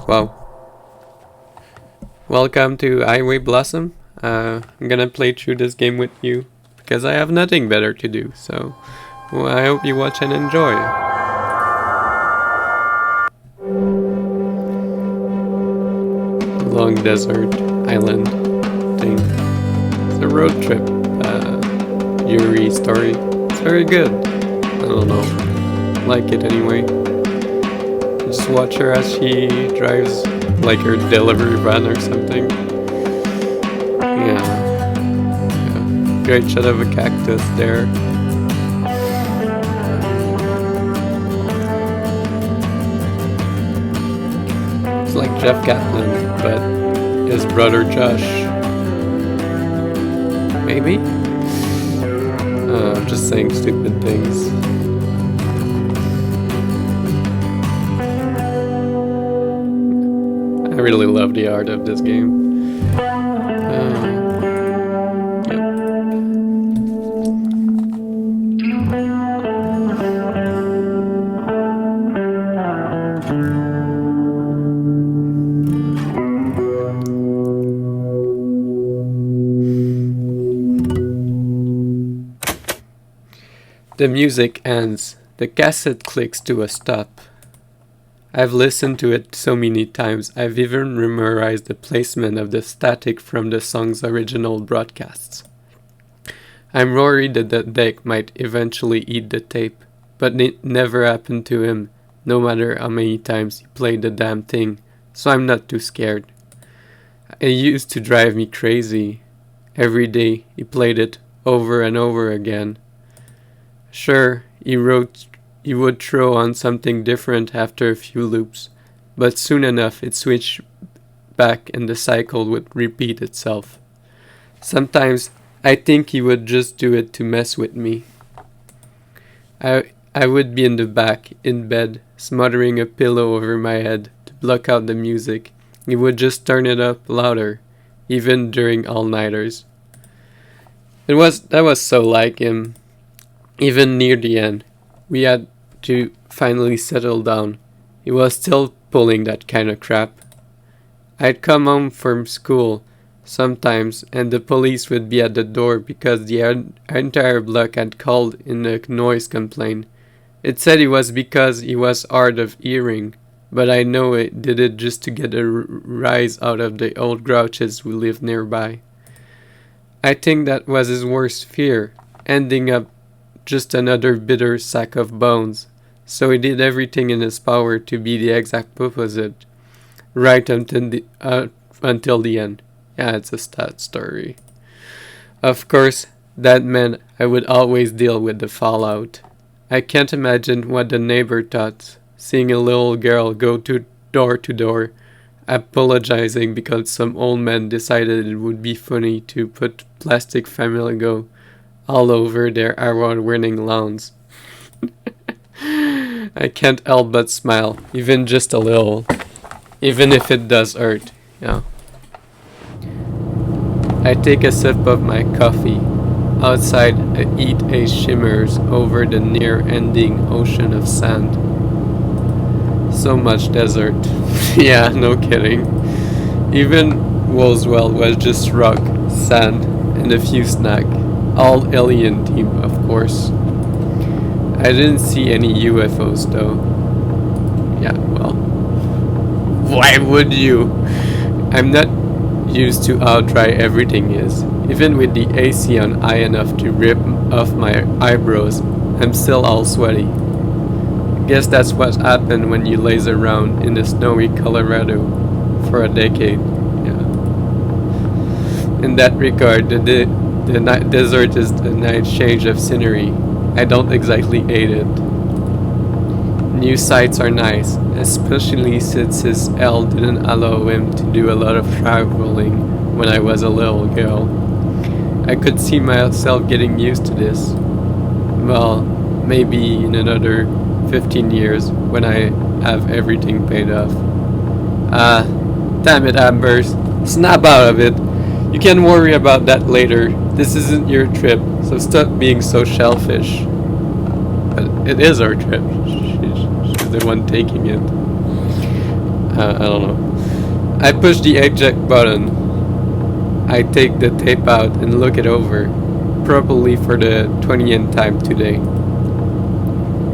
Wow. Welcome to Highway Blossom. I'm gonna play through this game with you because I have nothing better to do, so I hope you watch and enjoy. Long desert island thing. It's a road trip Yuri story. It's very good. I don't know. Like it anyway. Just watch her as she drives like her delivery van or something. Yeah. Great shot of a cactus there. It's like Jeff Catlin, but his brother Josh. Maybe? I'm just saying stupid things. I really love the art of this game. The music ends. The cassette clicks to a stop. I've listened to it so many times, I've even memorized the placement of the static from the song's original broadcasts. I'm worried that the deck might eventually eat the tape, but it never happened to him, no matter how many times he played the damn thing, so I'm not too scared. It used to drive me crazy. Every day he played it over and over again. Sure, he would throw on something different after a few loops, but soon enough it switched back and the cycle would repeat itself. Sometimes I think he would just do it to mess with me. I would be in the back, in bed, smothering a pillow over my head to block out the music. He would just turn it up louder, even during all-nighters. That was so like him. Even near the end, we had to finally settle down. He was still pulling that kind of crap. I'd come home from school sometimes, and the police would be at the door because the entire block had called in a noise complaint. It said it was because he was hard of hearing, but I know it did it just to get a rise out of the old grouches who lived nearby. I think that was his worst fear, ending up just another bitter sack of bones, so he did everything in his power to be the exact opposite, right until the end. Yeah, it's a sad story. Of course, that meant I would always deal with the fallout. I can't imagine what the neighbor thought, seeing a little girl go to door, apologizing because some old man decided it would be funny to put plastic flamingo all over their award-winning lawns. I can't help but smile, even just a little, even if it does hurt. Yeah. I take a sip of my coffee. Outside, a heat haze shimmers over the near-ending ocean of sand. So much desert. Yeah, no kidding. Even Roswell was just rock, sand, and a few snacks. All alien team, of course. I didn't see any UFOs though. Yeah, well, why would you? I'm not used to how dry everything is. Even with the AC on high enough to rip off my eyebrows, I'm still all sweaty. I guess that's what happened when you laze around in the snowy Colorado for a decade. Yeah. In that regard, the desert is a nice change of scenery. I don't exactly hate it. New sights are nice, especially since his health didn't allow him to do a lot of traveling when I was a little girl. I could see myself getting used to this. Well, maybe in another 15 years when I have everything paid off. Damn it, Ambers. Snap out of it. You can worry about that later. This isn't your trip, so stop being so shellfish. It is our trip. She's the one taking it. I don't know. I push the eject button. I take the tape out and look it over, probably for the 20th time today.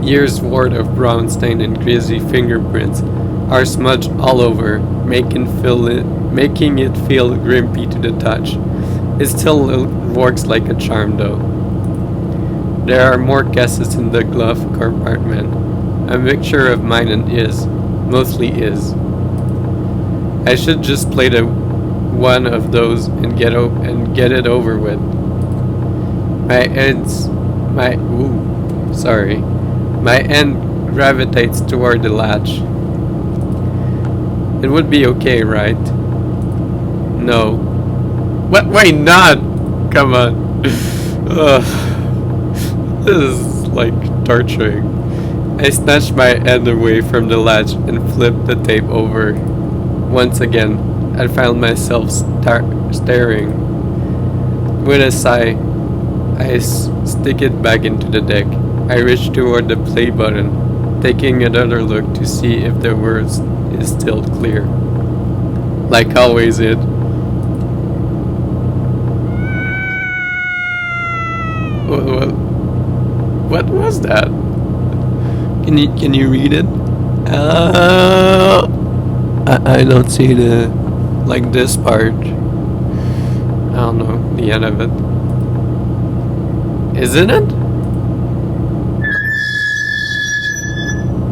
Years worth of brown stain and greasy fingerprints are smudged all over, making it feel grimpy to the touch. It still works like a charm though. There are more guesses in the glove compartment. A mixture of mine and his, mostly his. I should just play the one of those and get it over with. My hand gravitates toward the latch. It would be okay, right? No. What? Wait, not! Come on. This is like torturing. I snatched my hand away from the latch and flipped the tape over. Once again, I found myself staring. With a sigh, I stick it back into the deck. I reach toward the play button, taking another look to see if the words is still clear. Like always it. What was that? Can you read it? I don't see this part. I don't know the end of it. Isn't it?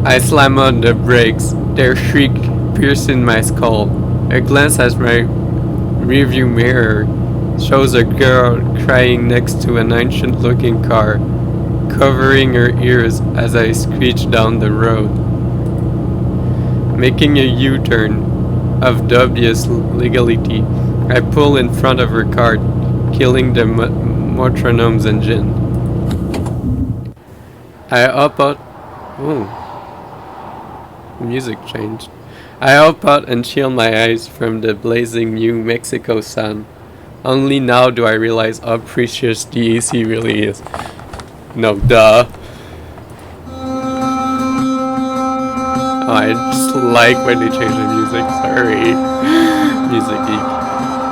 I slam on the brakes. Their shriek piercing my skull. A glance at my rearview mirror shows a girl crying next to an ancient-looking car, covering her ears as I screech down the road. Making a U-turn of dubious legality, I pull in front of her car, killing the metronome's engine. I hop out. Oh, the music changed. I hop out and shield my eyes from the blazing New Mexico sun. Only now do I realize how precious the AC really is. No, duh. Oh, I just like when they change the music. Sorry. Music geek.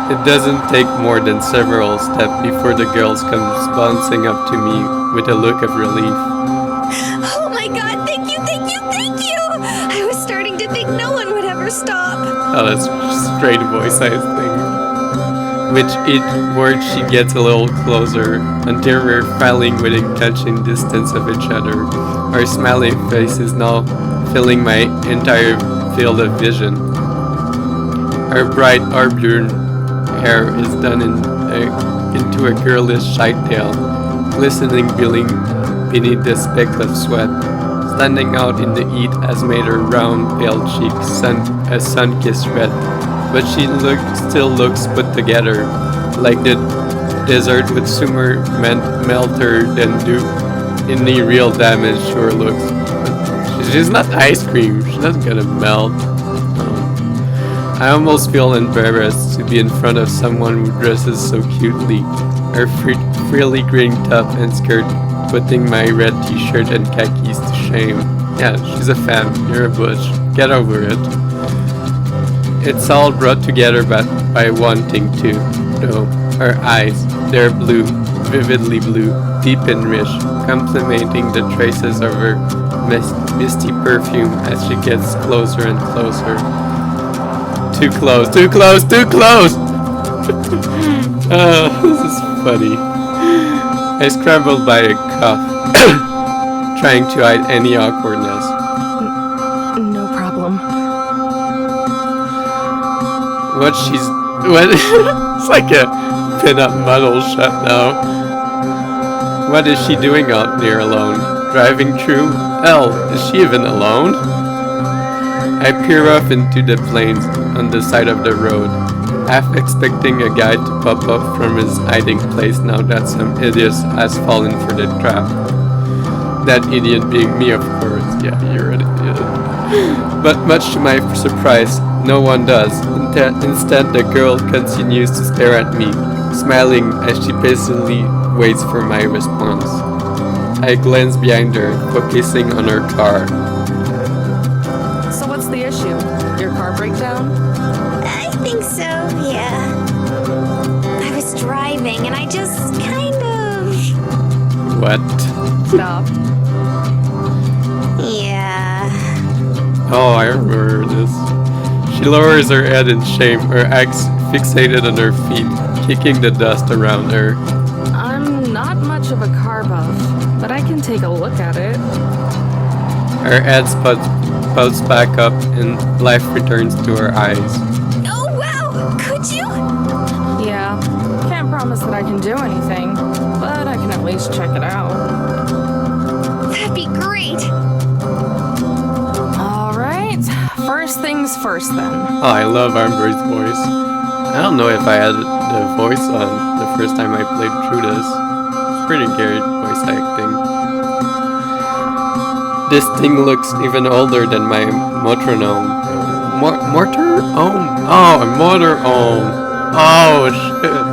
It doesn't take more than several steps before the girl comes bouncing up to me with a look of relief. Oh my god, thank you! I was starting to think no one would ever stop. Oh, that's straight voice, I think. With each word she gets a little closer, until we're finally within touching distance of each other. Our smiling faces now filling my entire field of vision. Her bright auburn hair is done into a girlish tail, glistening beneath the speck of sweat. Standing out in the heat has made her round, pale cheeks a sun-kissed red, but she still looks put together, like the desert would sooner melt her than do any real damage to her looks. She's not ice cream, she's not gonna melt. I almost feel embarrassed to be in front of someone who dresses so cutely, her frilly green top and skirt putting my red t-shirt and khakis to shame. Yeah, she's a fan, you're a butch, get over it. It's all brought together by one thing too, though. Her eyes, they're blue, vividly blue, deep and rich, complementing the traces of her misty perfume as she gets closer and closer. Too close! This is funny. I scrambled by a cough, trying to hide any awkwardness. No problem. It's like a pin-up model shot now. What is she doing out there alone? Driving through? Hell, is she even alone? I peer off into the plains on the side of the road, half expecting a guy to pop up from his hiding place now that some idiot has fallen for the trap. That idiot being me, of course. Yeah, you're an idiot. But much to my surprise, no one does. Instead, the girl continues to stare at me, smiling as she patiently waits for my response. I glance behind her, focusing on her car. So what's the issue? Your car breakdown? I think so, yeah. I was driving and I just kind of... What? Stop. Yeah. Oh, I remember this. She lowers her head in shame, her eyes fixated on her feet, kicking the dust around her. I'm not much of a car buff, but I can take a look at it. Her head pouts back up and life returns to her eyes. Oh, wow! Could you? Yeah, can't promise that I can do anything, but I can at least check it out. That'd be great. Alright, first things first then. Oh, I love Amber's voice. I don't know if I had the voice on the first time I played through this. It's pretty great voice acting. This thing looks even older than my metronome. Motorhome? Oh, a motorhome. Oh, shit.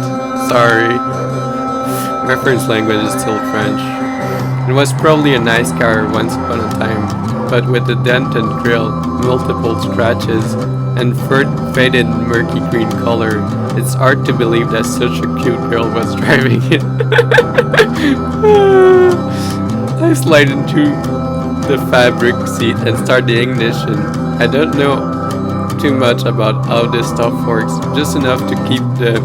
Sorry. My first language is still French. It was probably a nice car once upon a time, but with a dent and grill, multiple scratches, and faded murky green color, it's hard to believe that such a cute girl was driving it. I slide into the fabric seat and start the ignition. I don't know too much about how this stuff works, just enough to keep the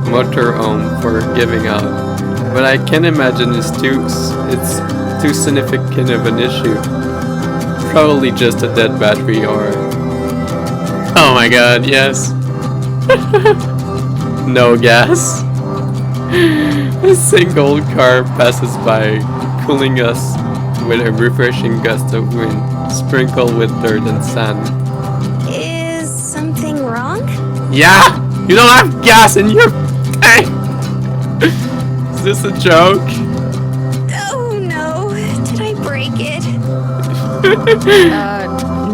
motorhome for giving out. But I can imagine it's too significant of an issue. Probably just a dead battery or... Oh my god, yes. No gas. A single car passes by, cooling us with a refreshing gust of wind, sprinkled with dirt and sand. Is something wrong? Yeah! You don't have gas in your tank! Is this a joke? Oh no, did I break it?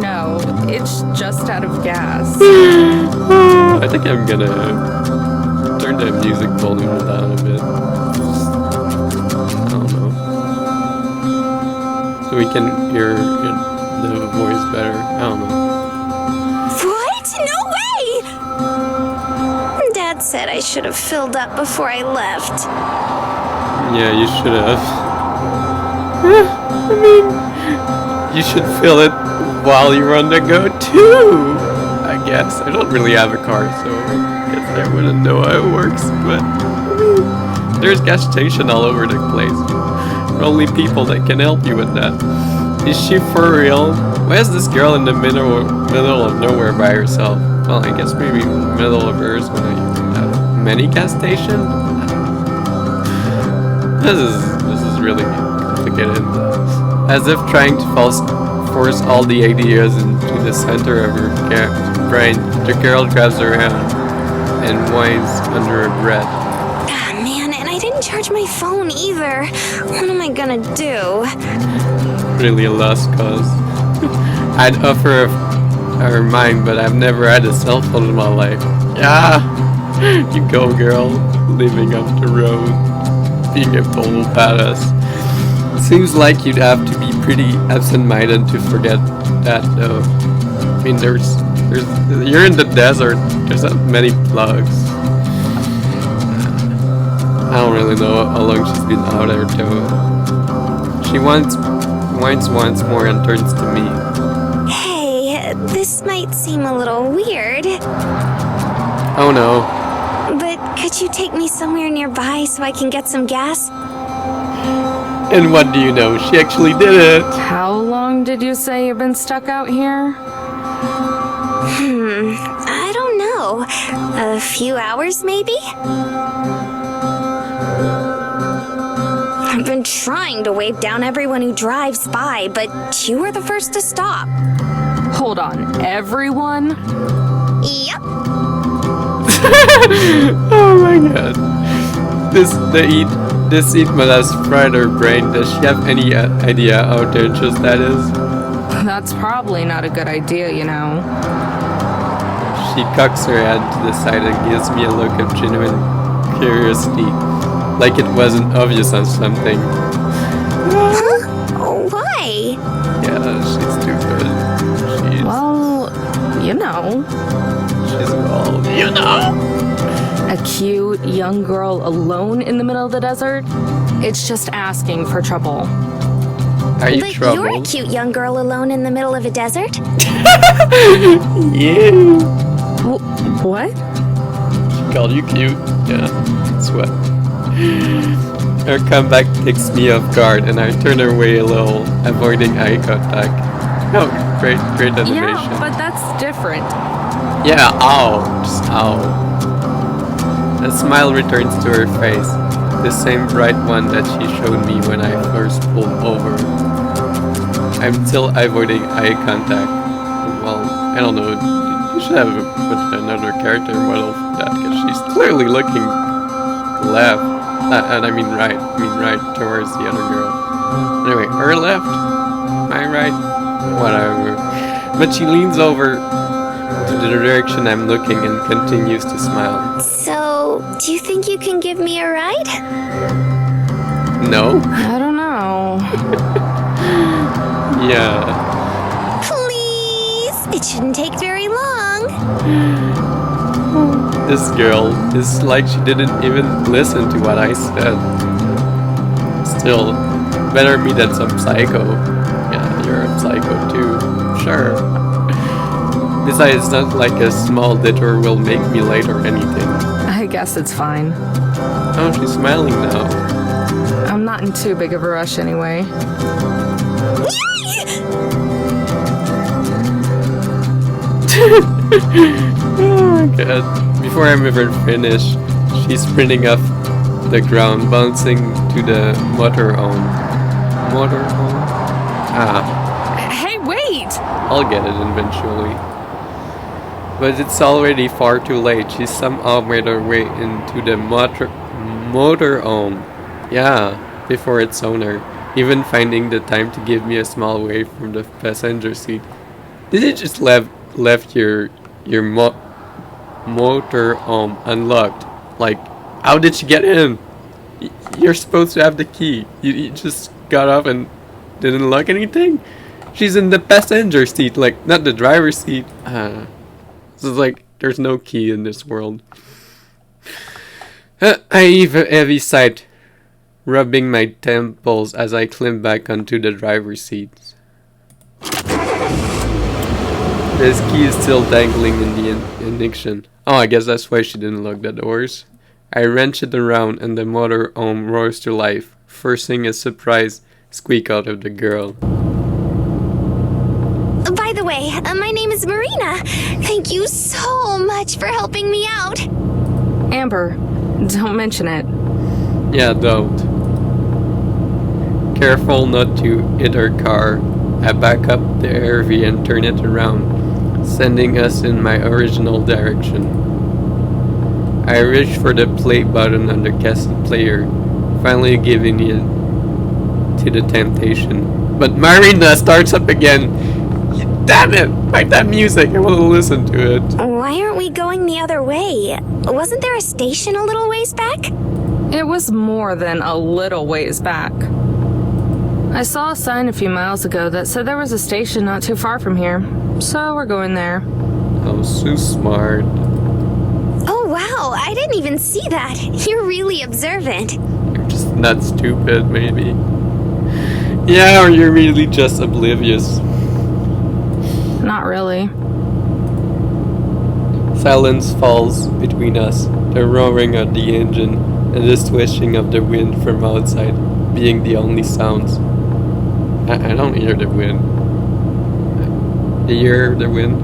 No, it's just out of gas. I think I'm gonna turn the music volume down a bit. I don't know. So we can hear the voice better. I don't know. What? No way! Dad said I should have filled up before I left. Yeah, you should have. I mean, you should fill it while you're on the go too. I guess. I don't really have a car, so I guess I wouldn't know how it works, but there's gas station all over the place. There are only people that can help you with that. Is she for real? Why is this girl in the middle of nowhere by herself? Well, I guess maybe middle of Earth when I have many gas station? This is really complicated. As if trying to force all the ideas into the center of her brain, the girl grabs her hand and whines under her breath. Ah, man, and I didn't charge my phone either. What am I gonna do? Really a lost cause. I'd offer her mine, but I've never had a cell phone in my life. Yeah, you go, girl, living up the road, being a total badass. Seems like you'd have to be pretty absent-minded to forget that, though. I mean, you're in the desert. There's not many plugs. I don't really know how long she's been out there, though. She whines once more and turns to me. Hey, this might seem a little weird, Oh no. but could you take me somewhere nearby so I can get some gas? And what do you know? She actually did it. How long did you say you've been stuck out here? I don't know. A few hours, maybe? I've been trying to wave down everyone who drives by, but you were the first to stop. Hold on, everyone? Yep. Oh my god. This heat must have fried her brain. Does she have any idea how dangerous that is? That's probably not a good idea, you know. She cocks her head to the side and gives me a look of genuine curiosity, like it wasn't obvious on something. Huh? Why? Yeah, she's too good. Well, you know. She's well, you know. A cute young girl alone in the middle of the desert? It's just asking for trouble. Are you But troubled? you're a cute young girl alone in the middle of a desert? Yeah. What? She called you cute. Yeah, that's what. Her comeback takes me off guard, and I turn away a little, avoiding eye contact. Oh, great animation. Yeah, but that's different. Yeah, ow, just ow. A smile returns to her face, the same bright one that she showed me when I first pulled over. I'm still avoiding eye contact. Well, I don't know, you should have put another character model for that, because she's clearly looking left, and I mean right towards the other girl. Anyway, her left, my right, whatever. But she leans over to the direction I'm looking and continues to smile. So, do you think you can give me a ride? No? I don't know. Yeah. Please! It shouldn't take very long. This girl is like she didn't even listen to what I said. Still, better me than some psycho. Yeah, you're a psycho too. Sure. Besides, it's not like a small detour will make me late or anything. I guess it's fine. Oh, she's smiling now. I'm not in too big of a rush anyway. Oh god. Before I'm even finished, she's sprinting off the ground, bouncing to the motorhome. Motorhome? Ah, Hey, wait! I'll get it eventually. But it's already far too late. She somehow made her way into the motorhome. Yeah, before its owner, even finding the time to give me a small wave from the passenger seat. Did you just left your motorhome unlocked? Like, how did she get in? You're supposed to have the key. You just got up and didn't lock anything? She's in the passenger seat, like, not the driver's seat. This is like, there's no key in this world. I heave a heavy sigh, rubbing my temples as I climb back onto the driver's seat. This key is still dangling in the ignition. Oh, I guess that's why she didn't lock the doors. I wrench it around and the motorhome roars to life, forcing a surprised squeak out of the girl. By the way, my name is Marina. Thank you so much for helping me out. Amber, don't mention it. Yeah, don't. Careful not to hit her car, I back up the RV and turn it around, sending us in my original direction. I reach for the play button on the cassette player, finally giving in to the temptation. But Marina starts up again. Damn it! Like that music, I want to listen to it. Why aren't we going the other way? Wasn't there a station a little ways back? It was more than a little ways back. I saw a sign a few miles ago that said there was a station not too far from here, so we're going there. Oh, so smart. Oh wow, I didn't even see that. You're really observant. You're just not stupid, maybe. Yeah, or you're really just oblivious. Not really. Silence falls between us, the roaring of the engine and the swishing of the wind from outside being the only sounds. I don't hear the wind. Do you hear the wind?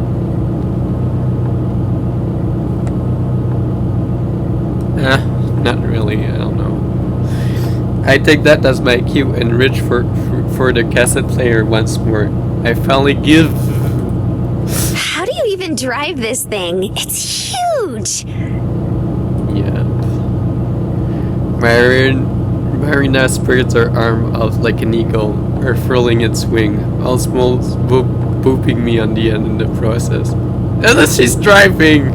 Not really, I don't know. I take that as my cue and reach for the cassette player once more. I finally give. How do you even drive this thing? It's huge! Yeah. Marina spreads her arm out like an eagle, or furling its wing, almost booping me on the end in the process. Unless she's driving!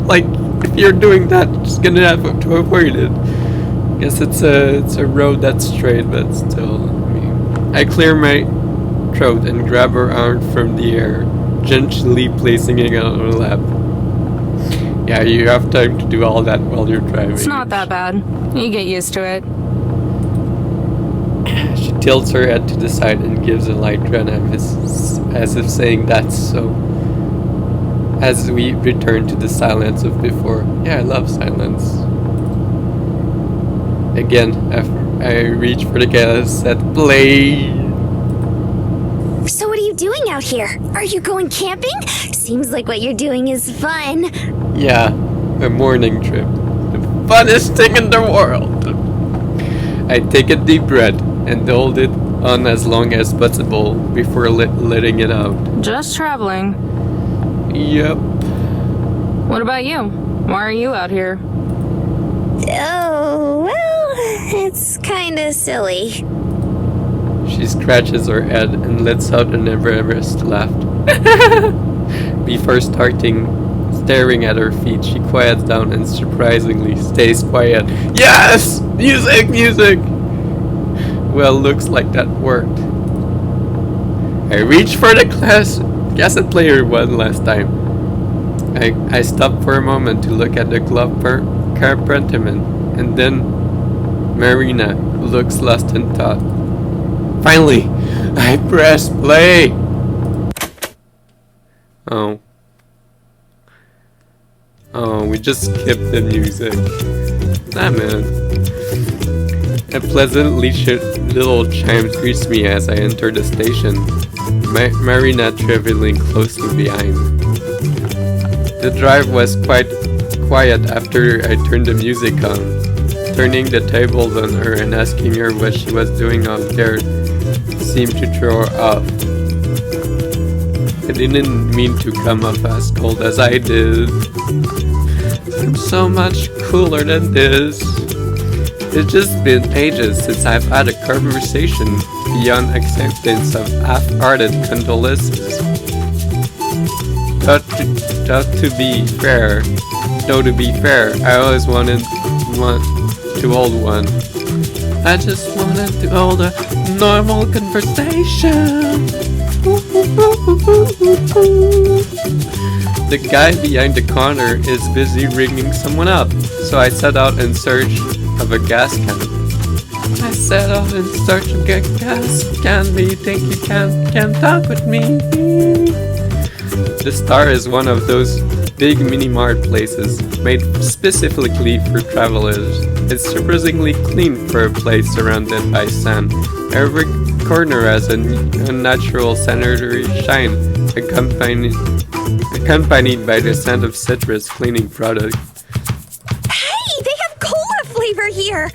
Like, if you're doing that, she's gonna have to avoid it. Guess it's a road that's straight, but still. I mean, I clear my throat and grab her arm from the air, gently placing it on her lap. Yeah, you have time to do all that while you're driving. It's not that bad. You get used to it. She tilts her head to the side and gives a light grin as if saying that's so. As we return to the silence of before. Yeah, I love silence. Again, after I reach for the cassette play. So what are you doing out here? Are you going camping? Seems like what you're doing is fun. Yeah, a morning trip. The funnest thing in the world. I take a deep breath and hold it on as long as possible before letting it out. Just traveling. Yep. What about you? Why are you out here? Oh, well, it's kinda silly. She scratches her head and lets out an embarrassed laugh. Before staring at her feet, she quiets down and surprisingly stays quiet. Yes! Music! Music! Well, looks like that worked. I reach for the cassette player one last time. I stop for a moment to look at the glove compartment, and then Marina looks lost in thought. Finally, I press play! Oh, we just skipped the music. Nah, man. A pleasantly little chime greets me as I enter the station, Marina traveling closely behind. The drive was quite quiet after I turned the music on. Turning the tables on her and asking her what she was doing out there seemed to throw her off. I didn't mean to come off as cold as I did. I'm so much cooler than this. It's just been ages since I've had a conversation beyond acceptance of half-hearted condolences. To be fair, I always wanted to hold one. I just wanted to hold a normal conversation. The guy behind the counter is busy ringing someone up, so I set out in search of a gas can. I set out in search of a gas can. Do you think you can talk with me? The Star is one of those big mini-mart places made specifically for travelers. It's surprisingly clean for a place surrounded by sand. Every corner has a natural sanitary shine, accompanied by the scent of citrus cleaning product. Hey, they have cola flavor here!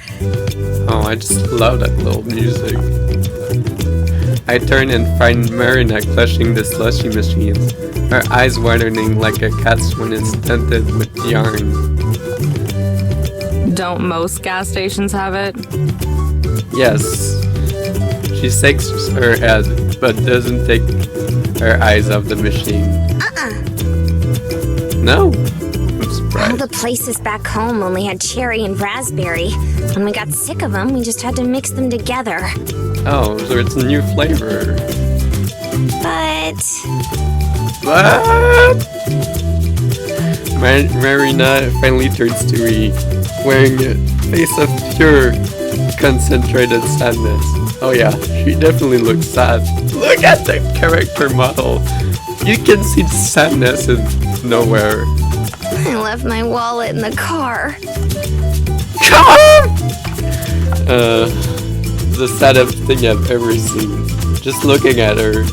Oh, I just love that little music. I turn and find Marina clutching the slushy machines, her eyes widening like a cat's when it's tinted with yarn. Don't most gas stations have it? Yes. She shakes her head, but doesn't take her eyes off the machine. No? I'm surprised. All the places back home only had cherry and raspberry. When we got sick of them, we just had to mix them together. Oh, so it's a new flavor. But... What? Marina finally turns to me, wearing a face of pure, concentrated sadness. Oh yeah, she definitely looks sad. Look at the character model. You can see the sadness in nowhere. I left my wallet in the car. Come on! The saddest thing I've ever seen. Just looking at her,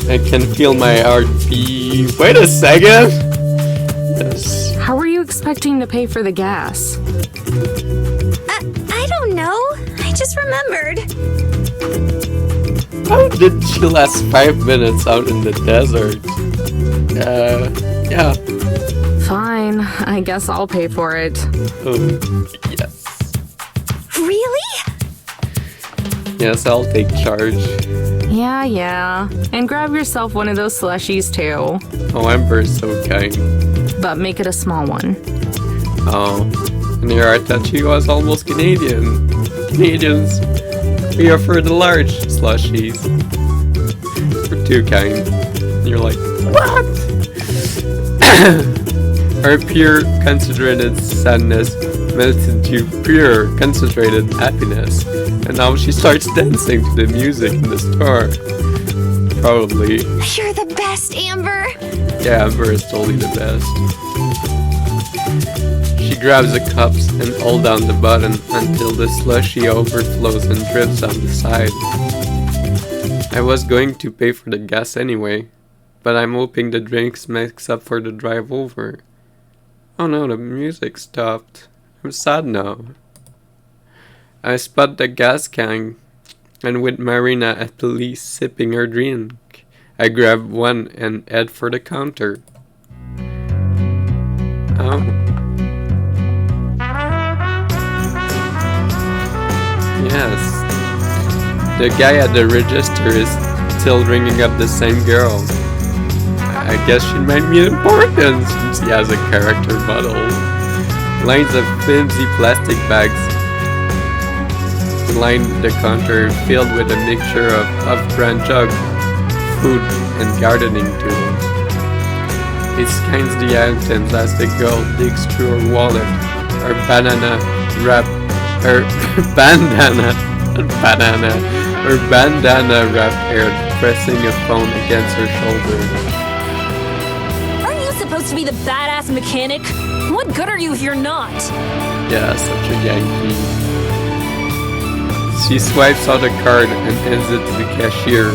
I can feel my heart beat. Wait a second! Yes. How were you expecting to pay for the gas? I don't know. I just remembered. How did she last 5 minutes out in the desert? Yeah. Fine, I guess I'll pay for it. Yes. Really? Yes, I'll take charge. Yeah. And grab yourself one of those slushies too. Oh, Amber's so kind. But make it a small one. Oh, And here I thought she was almost Canadian. Canadians, we offer the large slushies. We're too kind. And you're like, what? Her pure, concentrated sadness melts into pure, concentrated happiness. And now she starts dancing to the music in the store. Probably. You're the best, Amber. Yeah, Amber is totally the best. She grabs the cups and holds down the button until the slushy overflows and drips on the side. I was going to pay for the gas anyway, but I'm hoping the drinks makes up for the drive over. Oh no, the music stopped. I'm sad now. I spot the gas can, and with Marina at police sipping her drink, I grab one and head for the counter. Oh. Yes. The guy at the register is still ringing up the same girl. I guess she might be important since he has a character model. Lines of flimsy plastic bags line the counter filled with a mixture of off-brand jug, food, and gardening tools. It scans the items as the girl digs through her wallet, her bandana wrapped hair pressing a phone against her shoulder. Aren't you supposed to be the badass mechanic? What good are you if you're not? Yeah, such a Yankee. She swipes out a card and hands it to the cashier,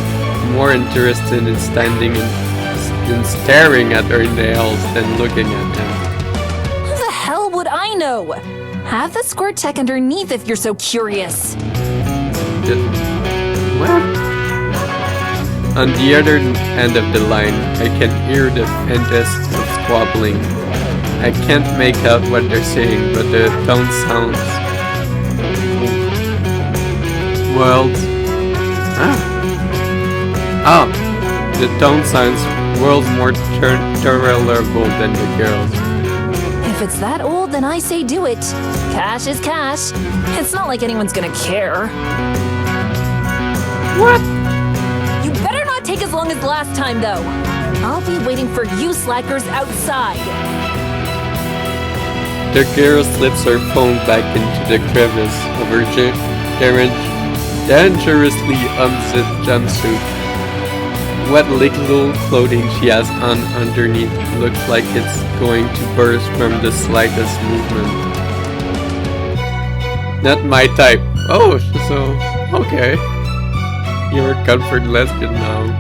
more interested in standing and staring at her nails than looking at him. Who the hell would I know? Have the squirt check underneath if you're so curious. What? On the other end of the line, I can hear the faintest of squabbling. I can't make out what they're saying, but the tone sounds... world... the tone sounds worlds more tolerable than the girls. If it's that old, then I say do it. Cash is cash. It's not like anyone's gonna care. What? You better not take as long as last time, though. I'll be waiting for you slackers outside. The girl slips her phone back into the crevice of her dangerously unzipped jumpsuit. What little clothing she has on underneath looks like it's going to burst from the slightest movement. Not my type. Oh, so, okay. You're a comfort lesbian now.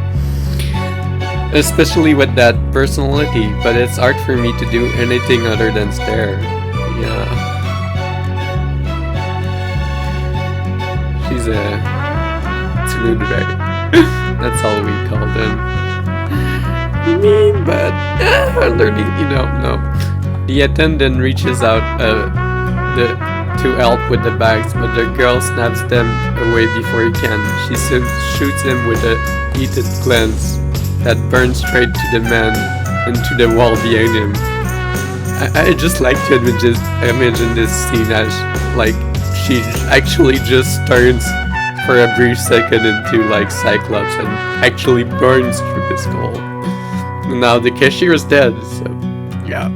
Especially with that personality, but it's hard for me to do anything other than stare. Yeah. She's a tsundere. That's all we call them. Mean, but underneath, no. The attendant reaches out to help with the bags, but the girl snaps them away before he can. She shoots him with a heated glance that burns straight to the man into the wall behind him. I just like to imagine this scene as like she actually just turns for a brief second into like Cyclops and actually burns through his skull. Now the cashier is dead, so yeah,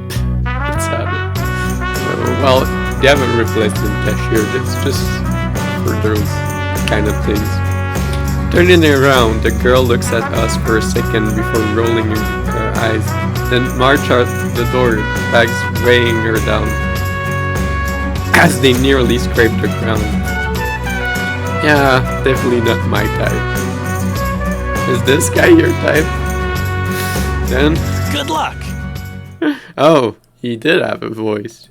it's sad. Well, they haven't replaced the cashier, it's just for those kind of things. Turning around, the girl looks at us for a second before rolling her eyes, then march out the door, bags weighing her down as they nearly scrape the ground. Yeah, definitely not my type. Is this guy your type? Then? Good luck! Oh, he did have a voice.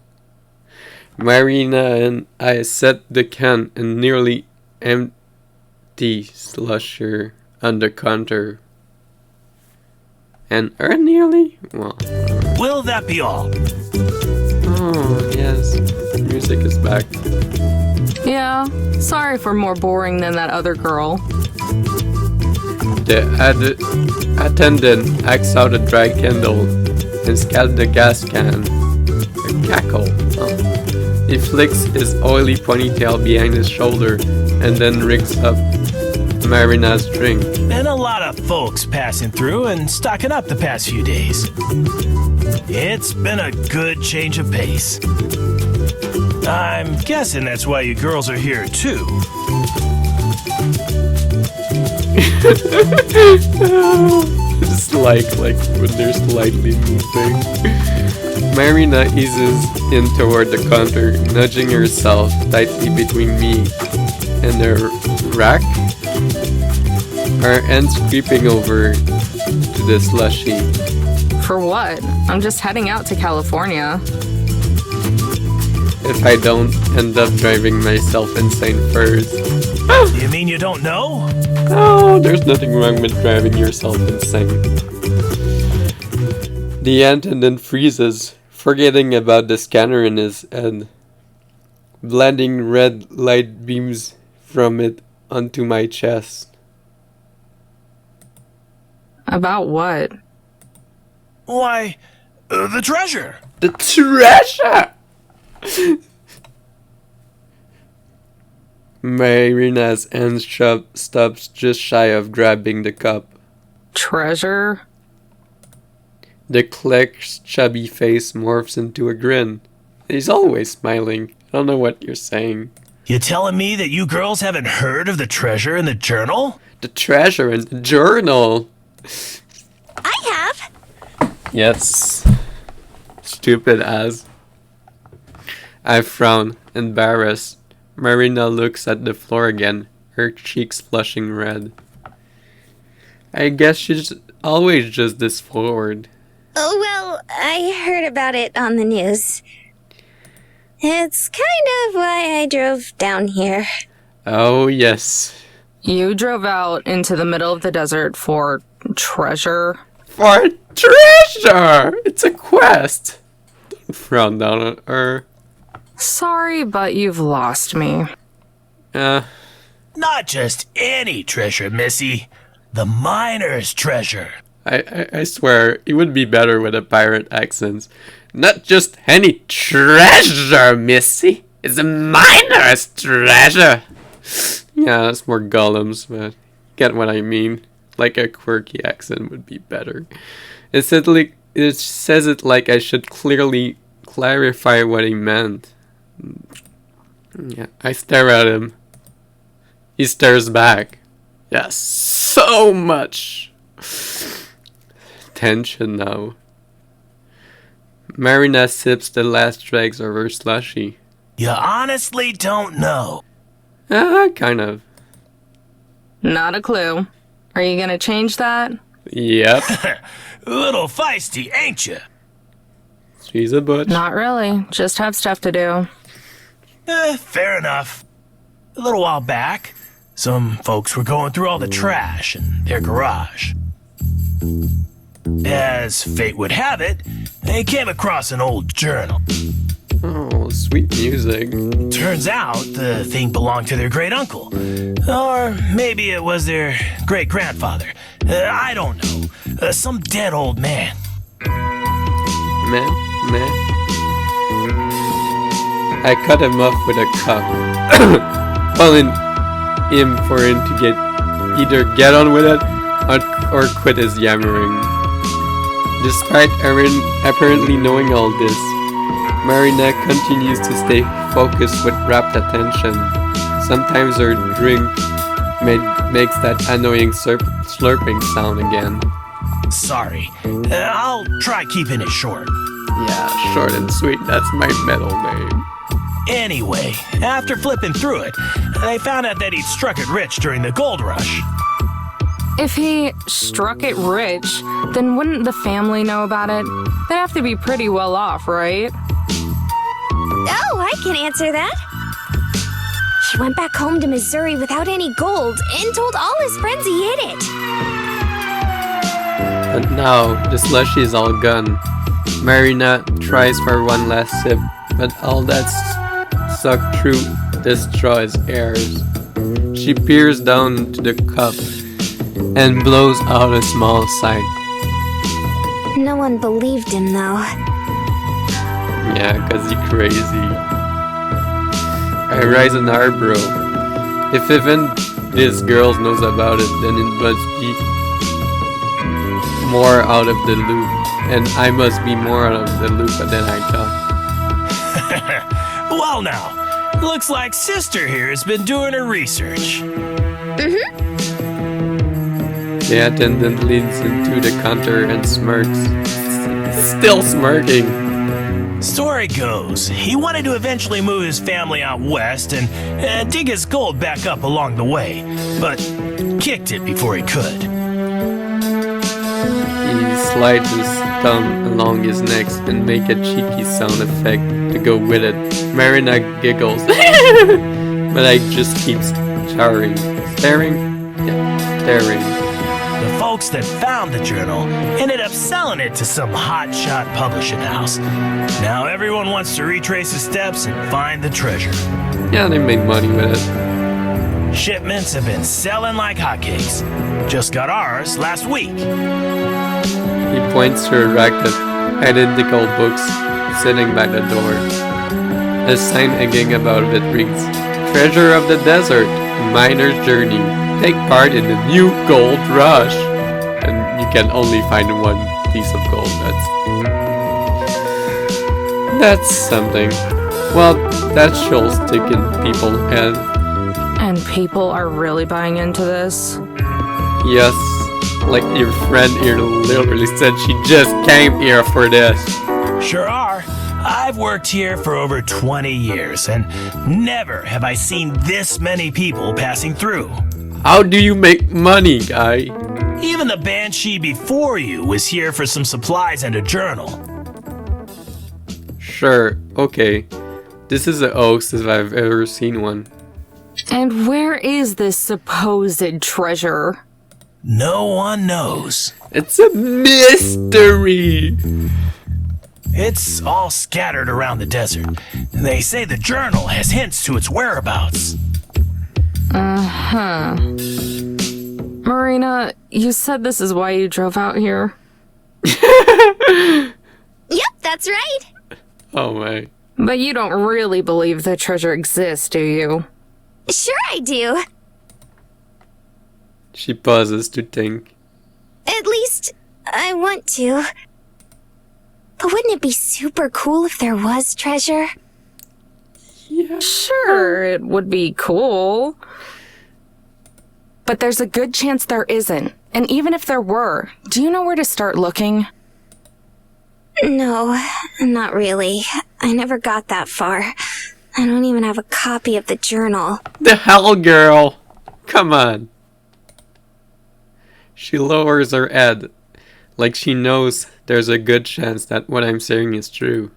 Marina and I set the can and nearly empty slusher on the counter. And nearly? Well, Will that be all? oh, yes. Music is back. Yeah, sorry for more boring than that other girl. The attendant hacks out a dry candle and scalps the gas can. A cackle. Oh. He flicks his oily ponytail behind his shoulder and then rigs up Marina's drink. Been a lot of folks passing through and stocking up the past few days. It's been a good change of pace. I'm guessing that's why you girls are here too. Just like when they're slightly moving. Marina eases in toward the counter, nudging herself tightly between me and the rack. Her ends creeping over to the slushy. For what? I'm just heading out to California. If I don't end up driving myself insane first. You mean you don't know? Oh, there's nothing wrong with driving yourself insane. The attendant freezes, forgetting about the scanner in his head, blending red light beams from it onto my chest. About what? Why, the treasure. The treasure! Marina's hand stops just shy of grabbing the cup. Treasure? The clerk's chubby face morphs into a grin. He's always smiling. I don't know what you're saying. You telling me that you girls haven't heard of the treasure in the journal? The treasure in the journal! I have. Yes. Stupid as. I frown, embarrassed. Marina looks at the floor again, her cheeks flushing red. I guess she's always just this forward. Oh, well, I heard about it on the news. It's kind of why I drove down here. Oh, yes. You drove out into the middle of the desert for treasure? For treasure! It's a quest! Don't frown down at her. Sorry, but you've lost me. Not just any treasure, Missy. The miner's treasure. I swear, it would be better with a pirate accent. Not just any treasure, Missy. It's a miner's treasure. Yeah, that's more Gollum's, but get what I mean. Like a quirky accent would be better. It says it like I should clearly clarify what he meant. Yeah, I stare at him. He stares back. Yes, so much tension now. Marina sips the last dregs of her slushy. You honestly don't know. Kind of. Not a clue. Are you gonna change that? Yep. A little feisty, ain't you? She's a butch. Not really. Just have stuff to do. Fair enough. A little while back, some folks were going through all the trash in their garage. As fate would have it, they came across an old journal. Oh, sweet music. Turns out the thing belonged to their great uncle. Or maybe it was their great grandfather. I don't know. Some dead old man. Man. I cut him off with a cup, calling him for him to either get on with it or quit his yammering. Despite Erin apparently knowing all this, Marina continues to stay focused with rapt attention. Sometimes her drink makes that annoying slurping sound again. Sorry. I'll try keeping it short. Yeah, short and sweet, that's my middle name. Anyway, after flipping through it, they found out that he'd struck it rich during the gold rush. If he struck it rich, then wouldn't the family know about it? They'd have to be pretty well off, right? Oh, I can answer that. He went back home to Missouri without any gold and told all his friends he hid it. But now, the slushy is all gone. Marina tries for one last sip, but all that's sucked through the straw is airs. She peers down into the cup and blows out a small sigh. No one believed him, though. Yeah, 'cause he's crazy. I rise an eyebrow. If even this girl knows about it, then it must be more out of the loop. And I must be more out of the loop than I thought. Well now, looks like Sister here has been doing her research. The attendant leans into the counter and smirks. Still smirking. Story goes, he wanted to eventually move his family out west and dig his gold back up along the way, but kicked it before he could. He slides his thumb along his neck and make a cheeky sound effect to go with it. Marina giggles, but I just keep staring. Staring? Yeah, staring. The folks that found the journal ended up selling it to some hotshot publishing house. Now everyone wants to retrace his steps and find the treasure. Yeah, they made money with it. Shipments have been selling like hotcakes. Just got ours last week. He points to a rack of identical books sitting by the door. A sign hanging above it reads, Treasure of the Desert, a Miner's Journey. Take part in the new gold rush. And you can only find one piece of gold. That's something. Well, that shows taking people And people are really buying into this? yes, like your friend here literally said she just came here for this. Sure are. I've worked here for over 20 years, and never have I seen this many people passing through. How do you make money, guy? Even the Banshee before you was here for some supplies and a journal. Sure, okay. This is the hoax if I've ever seen one. And where is this supposed treasure? No one knows. It's a mystery! It's all scattered around the desert. They say the journal has hints to its whereabouts. Marina, you said this is why you drove out here. Yep, that's right. Oh my. But you don't really believe the treasure exists, do you? Sure I do. She pauses to think. At least, I want to. But wouldn't it be super cool if there was treasure? Yeah. Sure, it would be cool. But there's a good chance there isn't. And even if there were, do you know where to start looking? No, not really. I never got that far. I don't even have a copy of the journal. The hell, girl! Come on. She lowers her head, like she knows there's a good chance that what I'm saying is true.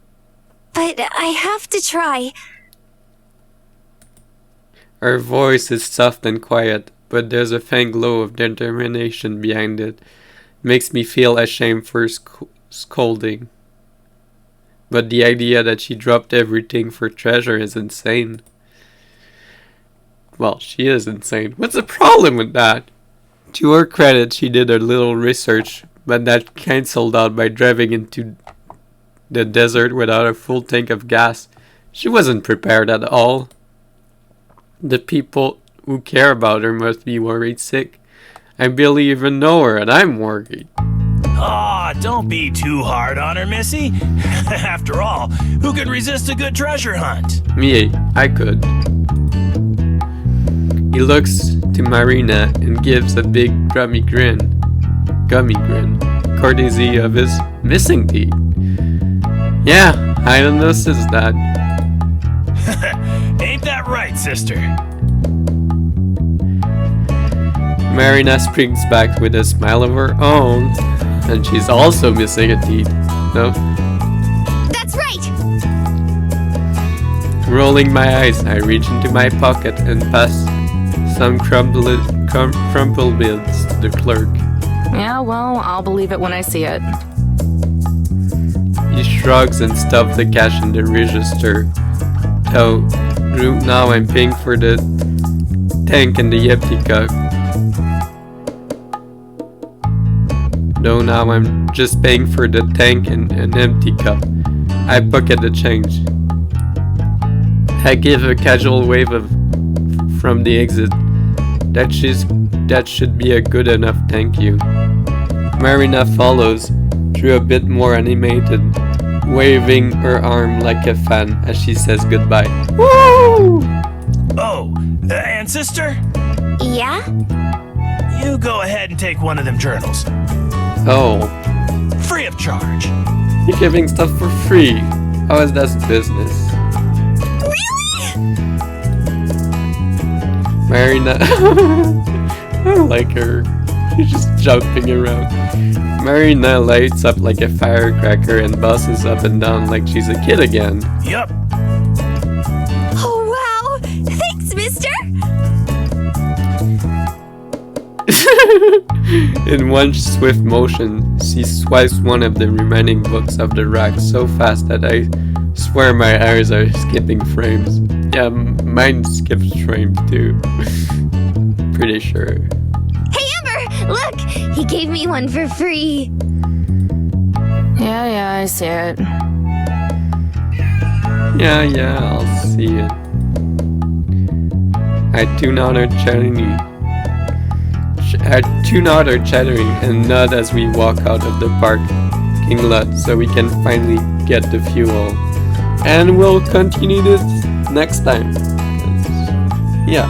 But I have to try. Her voice is soft and quiet, but there's a faint glow of determination behind it. Makes me feel ashamed for scolding. But the idea that she dropped everything for treasure is insane. Well, she is insane. What's the problem with that? To her credit, she did a little research, but that cancelled out by driving into the desert without a full tank of gas. She wasn't prepared at all. The people who care about her must be worried sick. I barely even know her, and I'm worried. Aw, don't be too hard on her, Missy. After all, who could resist a good treasure hunt? Me, I could. He looks to Marina and gives a big gummy grin, courtesy of his missing teeth. Yeah, I noticed that. Ain't that right, sister? Marina springs back with a smile of her own, and she's also missing a teeth. No? That's right! Rolling my eyes, I reach into my pocket and pass some crumpled bills to the clerk. Yeah, well, I'll believe it when I see it. He shrugs and stuffs the cash in the register. So, now I'm paying for the tank and the empty cup. No, now I'm just paying for the tank and an empty cup. I pocket the change. I give a casual wave from the exit. That should be a good enough thank you. Marina follows, through a bit more animated, waving her arm like a fan as she says goodbye. Woo! Oh, and sister, Yeah? you go ahead and take one of them journals. Oh, Free of charge. you're giving stuff for free. How is that business? Really? Marina, I like her. She's just jumping around. Marina lights up like a firecracker and bosses up and down like she's a kid again. Yup. Oh, wow! Thanks, mister! In one swift motion, she swipes one of the remaining books off the rack so fast that I swear my eyes are skipping frames. Yeah, mine skips frames too. Pretty sure. Hey, Amber! Look! He gave me one for free. Yeah, I see it. Yeah, I'll see it. I tune out our chattering and nod as we walk out of the parking lot so we can finally get the fuel. And we'll continue this next time. Yeah.